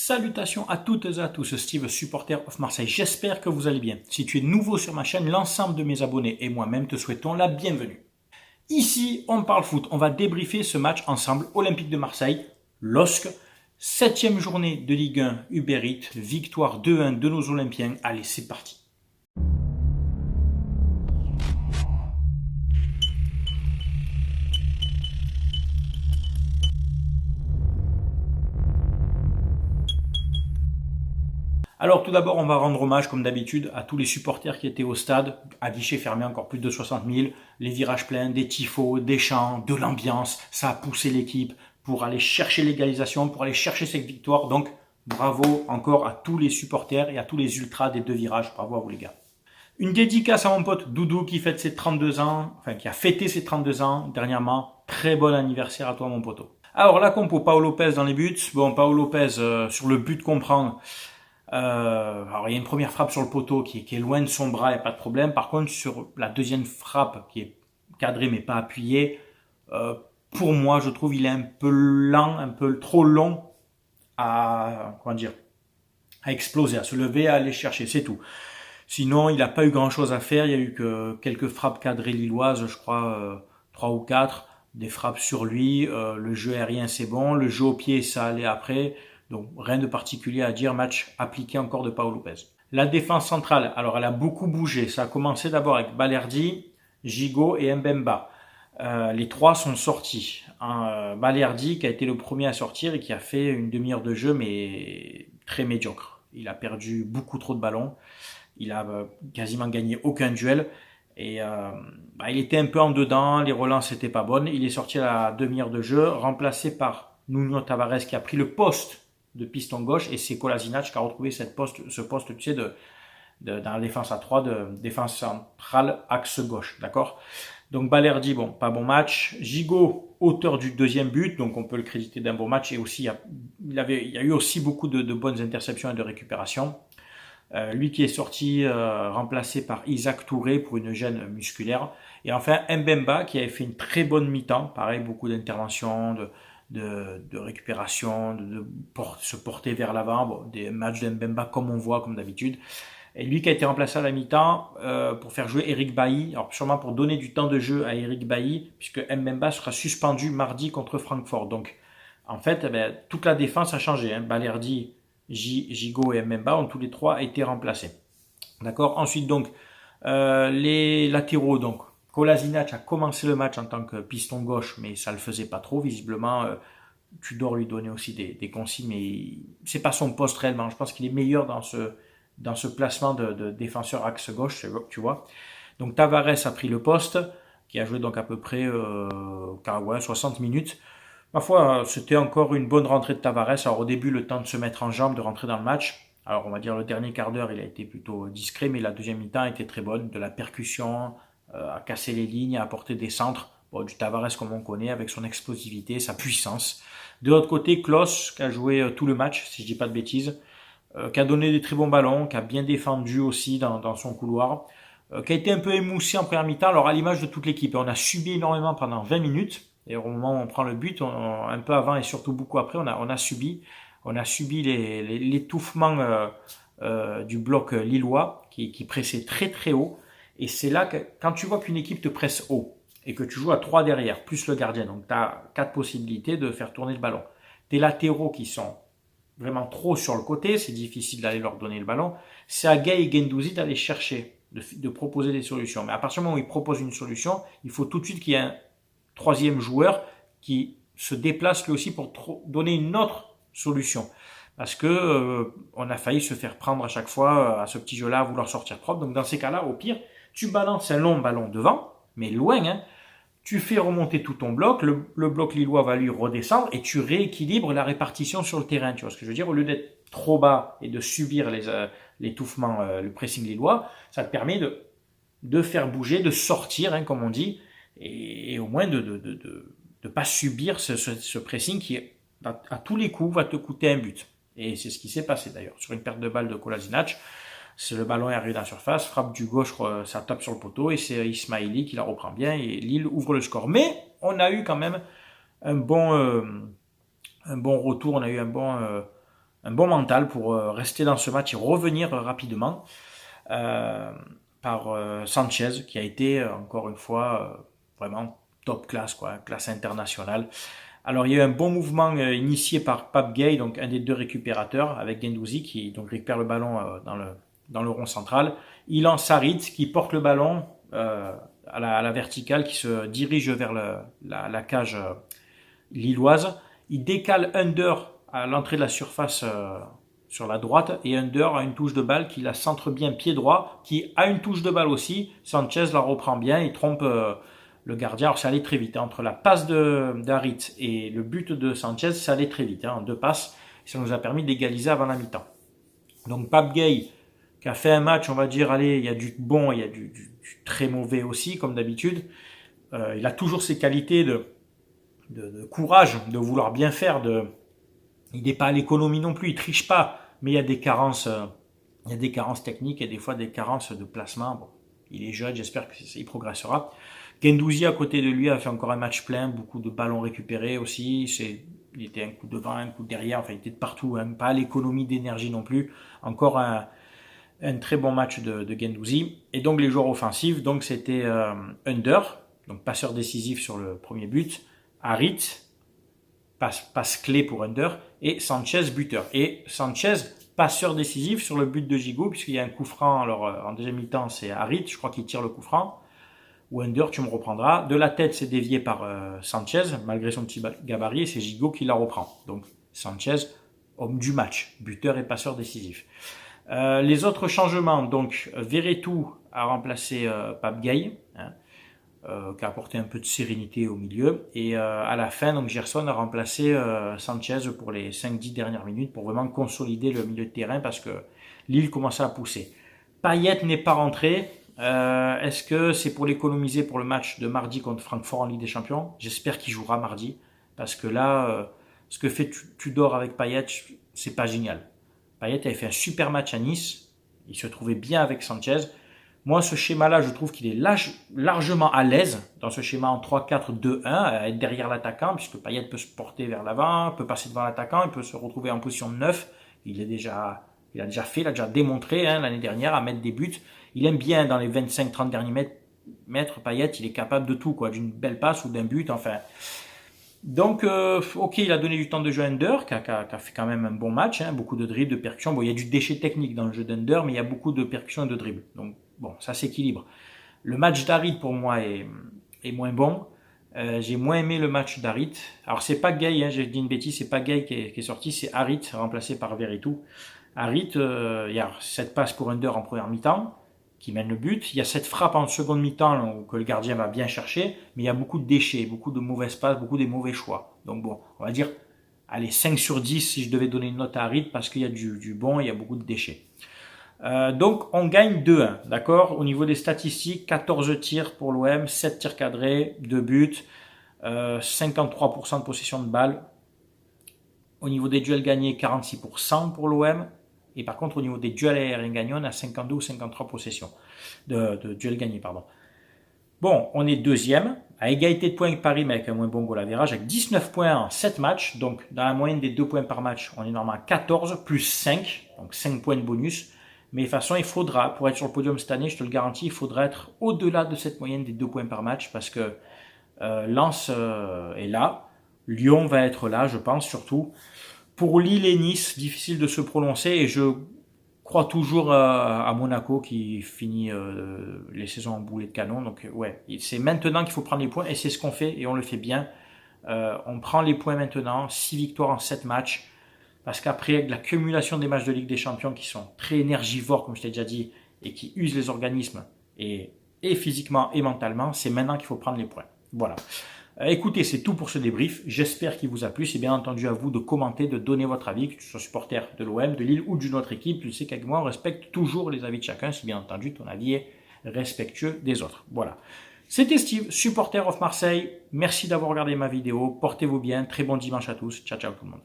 Salutations à toutes et à tous, Steve, supporter of Marseille. J'espère que vous allez bien. Si tu es nouveau sur ma chaîne, l'ensemble de mes abonnés et moi-même te souhaitons la bienvenue. Ici, on parle foot. On va débriefer ce match ensemble, Olympique de Marseille, LOSC, 7e journée de Ligue 1, Uber Eats, victoire 2-1 de nos Olympiens. Allez, c'est parti. Alors tout d'abord, on va rendre hommage, comme d'habitude, à tous les supporters qui étaient au stade, à guichet fermé, encore plus de 60 000, les virages pleins, des tifos, des chants, de l'ambiance. Ça a poussé l'équipe pour aller chercher l'égalisation, pour aller chercher cette victoire. Donc bravo encore à tous les supporters et à tous les ultras des deux virages. Bravo à vous les gars. Une dédicace à mon pote Doudou qui fête ses 32 ans, enfin qui a fêté ses 32 ans dernièrement. Très bon anniversaire à toi mon poteau. Alors la compo, Pau Lopez dans les buts. Bon, Pau Lopez sur le but qu'on prend. Alors il y a une première frappe sur le poteau qui est loin de son bras, il n'y a pas de problème. Par contre sur la deuxième frappe qui est cadrée mais pas appuyée, pour moi je trouve il est un peu lent, un peu trop long à exploser, à se lever, à aller chercher, c'est tout. Sinon il n'a pas eu grand chose à faire, il y a eu que quelques frappes cadrées lilloises, je crois 3 ou 4, des frappes sur lui, le jeu aérien c'est bon, le jeu au pied ça allait après. Donc rien de particulier à dire, match appliqué encore de Pau Lopez. La défense centrale, alors elle a beaucoup bougé. Ça a commencé d'abord avec Balerdi, Gigot et Mbemba. Les trois sont sortis. Balerdi qui a été le premier à sortir et qui a fait une demi-heure de jeu mais très médiocre. Il a perdu beaucoup trop de ballons. Il a quasiment gagné aucun duel. Et il était un peu en dedans, les relances n'étaient pas bonnes. Il est sorti à la demi-heure de jeu, remplacé par Nuno Tavares qui a pris le poste de piston gauche et c'est Kolasinac qui a retrouvé ce poste tu sais, dans la défense à 3, de défense centrale, axe gauche, d'accord. Donc Balerdi, bon, pas bon match. Gigot, auteur du deuxième but, donc on peut le créditer d'un bon match et aussi il y a eu aussi beaucoup de bonnes interceptions et de récupération. Lui qui est sorti remplacé par Isaac Touré pour une gêne musculaire. Et enfin Mbemba qui avait fait une très bonne mi-temps, pareil, beaucoup d'interventions, de récupération, de se porter vers l'avant, bon, des matchs d'Mbemba comme on voit, comme d'habitude. Et lui qui a été remplacé à la mi-temps pour faire jouer Eric Bailly, alors sûrement pour donner du temps de jeu à Eric Bailly, puisque Mbemba sera suspendu mardi contre Francfort. Donc en fait, toute la défense a changé. Balerdi, Gigot et Mbemba ont tous les trois été remplacés. D'accord. Ensuite donc les latéraux, donc Kolasinac a commencé le match en tant que piston gauche, mais ça le faisait pas trop. Visiblement, Tudor lui donnait aussi des consignes, mais c'est pas son poste réellement. Je pense qu'il est meilleur dans ce placement de défenseur axe gauche, tu vois. Donc Tavares a pris le poste, qui a joué donc à peu près 60 minutes. Ma foi, c'était encore une bonne rentrée de Tavares. Alors au début, le temps de se mettre en jambe, de rentrer dans le match. Alors on va dire le dernier quart d'heure, il a été plutôt discret, mais la deuxième mi-temps était très bonne. De la percussion, à casser les lignes, à apporter des centres. Bon, du Tavares comme on connaît, avec son explosivité, sa puissance. De l'autre côté, Klose, qui a joué tout le match, si je dis pas de bêtises, qui a donné des très bons ballons, qui a bien défendu aussi dans son couloir, qui a été un peu émoussé en première mi-temps, alors à l'image de toute l'équipe. On a subi énormément pendant 20 minutes, et au moment où on prend le but, un peu avant et surtout beaucoup après, on a subi l'étouffement du bloc lillois, qui pressait très très haut. Et c'est là que, quand tu vois qu'une équipe te presse haut et que tu joues à 3 derrière, plus le gardien, donc tu as 4 possibilités de faire tourner le ballon. Tes latéraux qui sont vraiment trop sur le côté, c'est difficile d'aller leur donner le ballon. C'est à Gueye et Guendouzi d'aller chercher, de proposer des solutions. Mais à partir du moment où ils proposent une solution, il faut tout de suite qu'il y ait un troisième joueur qui se déplace lui aussi pour donner une autre solution. Parce que on a failli se faire prendre à chaque fois à ce petit jeu-là, à vouloir sortir propre. Donc dans ces cas-là, au pire, tu balances un long ballon devant, mais loin, tu fais remonter tout ton bloc, le bloc lillois va lui redescendre et tu rééquilibres la répartition sur le terrain. Tu vois ce que je veux dire? Au lieu d'être trop bas et de subir l'étouffement, le pressing lillois, ça te permet de faire bouger, de sortir, comme on dit, et au moins de pas subir ce pressing qui, à tous les coups, va te coûter un but. Et c'est ce qui s'est passé d'ailleurs. Sur une perte de balle de Kolasinac, le ballon est arrivé dans la surface, frappe du gauche, ça tape sur le poteau et c'est Ismaili qui la reprend bien et Lille ouvre le score. Mais on a eu quand même un bon retour, on a eu un un bon mental pour rester dans ce match et revenir rapidement par Sanchez, qui a été encore une fois vraiment top classe, quoi, classe internationale. Alors il y a eu un bon mouvement initié par Pape Gueye, donc un des deux récupérateurs, avec Guendouzi qui donc récupère le ballon dans le rond central. Il lance Harit qui porte le ballon à la verticale, qui se dirige vers la cage lilloise. Il décale Under à l'entrée de la surface sur la droite, et Under a une touche de balle qui la centre bien pied droit, qui a une touche de balle aussi. Sanchez la reprend bien, il trompe le gardien. Alors ça allait très vite, hein. Entre la passe d'Harit et le but de Sanchez, ça allait très vite, hein, en 2 passes. Ça nous a permis d'égaliser avant la mi-temps. Donc Pape Gueye, qui a fait un match, on va dire, allez, il y a du bon, il y a du très mauvais aussi, comme d'habitude. Il a toujours ses qualités de courage, de vouloir bien faire, il n'est pas à l'économie non plus, il triche pas, mais il y a des carences techniques et des fois des carences de placement. Bon, il est jeune, j'espère qu'il progressera. Guendouzi à côté de lui a fait encore un match plein, beaucoup de ballons récupérés aussi. Il était un coup devant, un coup derrière, enfin il était de partout, hein, pas à l'économie d'énergie non plus. Encore un très bon match de Guendouzi. Et donc les joueurs offensifs, donc c'était Under, donc passeur décisif sur le premier but, Harit, passe clé pour Under, et Sanchez buteur. Et Sanchez passeur décisif sur le but de Gigot, puisqu'il y a un coup franc. Alors en deuxième mi-temps c'est Harit, je crois qu'il tire le coup franc, ou Under, tu me reprendras. De la tête c'est dévié par Sanchez, malgré son petit gabarit, et c'est Gigot qui la reprend. Donc Sanchez, homme du match, buteur et passeur décisif. Les autres changements, donc Verretou a remplacé Pape Gueye, hein, qui a apporté un peu de sérénité au milieu, et à la fin, donc Gerson a remplacé Sanchez pour les 5-10 dernières minutes pour vraiment consolider le milieu de terrain, parce que Lille commençait à pousser. Payet n'est pas rentré. Est-ce que c'est pour l'économiser pour le match de mardi contre Francfort en Ligue des Champions? J'espère qu'il jouera mardi, parce que là, ce que fait Tudor avec Payet, c'est pas génial. Payet avait fait un super match à Nice, il se trouvait bien avec Sanchez. Moi, ce schéma-là, je trouve qu'il est largement à l'aise dans ce schéma en 3-4-2-1, à être derrière l'attaquant, puisque Payet peut se porter vers l'avant, peut passer devant l'attaquant, il peut se retrouver en position de 9. Il a déjà démontré, hein, l'année dernière à mettre des buts. Il aime bien dans les 25-30 derniers mètres, Payet, il est capable de tout, quoi, d'une belle passe ou d'un but, enfin. Donc, ok, il a donné du temps de jeu à Under, qui a fait quand même un bon match, hein, beaucoup de dribbles, de percussions. Bon, il y a du déchet technique dans le jeu d'Under, mais il y a beaucoup de percussions et de dribbles. Donc, bon, ça s'équilibre. Le match d'Harit, pour moi, est moins bon. J'ai moins aimé le match d'Harit. Alors, c'est pas Gueye, hein, j'ai dit une bêtise, c'est pas Gueye qui est sorti, c'est Harit, remplacé par Verretou. Harit, il y a cette passe pour Under en première mi-temps, qui mène le but. Il y a cette frappe en seconde mi-temps que le gardien va bien chercher, mais il y a beaucoup de déchets, beaucoup de mauvaises passes, beaucoup de mauvais choix. Donc bon, on va dire, allez, 5 sur 10 si je devais donner une note à Harit, parce qu'il y a du bon et il y a beaucoup de déchets. Donc on gagne 2-1, d'accord. Au niveau des statistiques, 14 tirs pour l'OM, 7 tirs cadrés, 2 buts, 53% de possession de balle. Au niveau des duels gagnés, 46% pour l'OM. Et par contre, au niveau des duels aériens gagnés, on a 52 ou 53 possessions de duels gagnés, pardon. Bon, on est deuxième, à égalité de points avec Paris, mais avec un moins bon goal average, avec 19 points en 7 matchs. Donc, dans la moyenne des 2 points par match, on est normalement à 14, plus 5, donc 5 points de bonus. Mais de toute façon, il faudra, pour être sur le podium cette année, je te le garantis, il faudra être au-delà de cette moyenne des 2 points par match, parce que Lens est là, Lyon va être là, je pense, surtout. Pour Lille et Nice, difficile de se prononcer, et je crois toujours à Monaco qui finit les saisons en boulet de canon. Donc ouais, c'est maintenant qu'il faut prendre les points, et c'est ce qu'on fait, et on le fait bien. On prend les points maintenant, 6 victoires en 7 matchs, parce qu'après, avec l'accumulation des matchs de Ligue des Champions qui sont très énergivores, comme je t'ai déjà dit, et qui usent les organismes, et physiquement et mentalement, c'est maintenant qu'il faut prendre les points. Voilà. Écoutez, c'est tout pour ce débrief. J'espère qu'il vous a plu. C'est bien entendu à vous de commenter, de donner votre avis, que tu sois supporter de l'OM, de Lille ou d'une autre équipe. Tu sais qu'avec moi, on respecte toujours les avis de chacun, si bien entendu ton avis est respectueux des autres. Voilà. C'était Steve, supporter of Marseille. Merci d'avoir regardé ma vidéo. Portez-vous bien. Très bon dimanche à tous. Ciao, ciao tout le monde.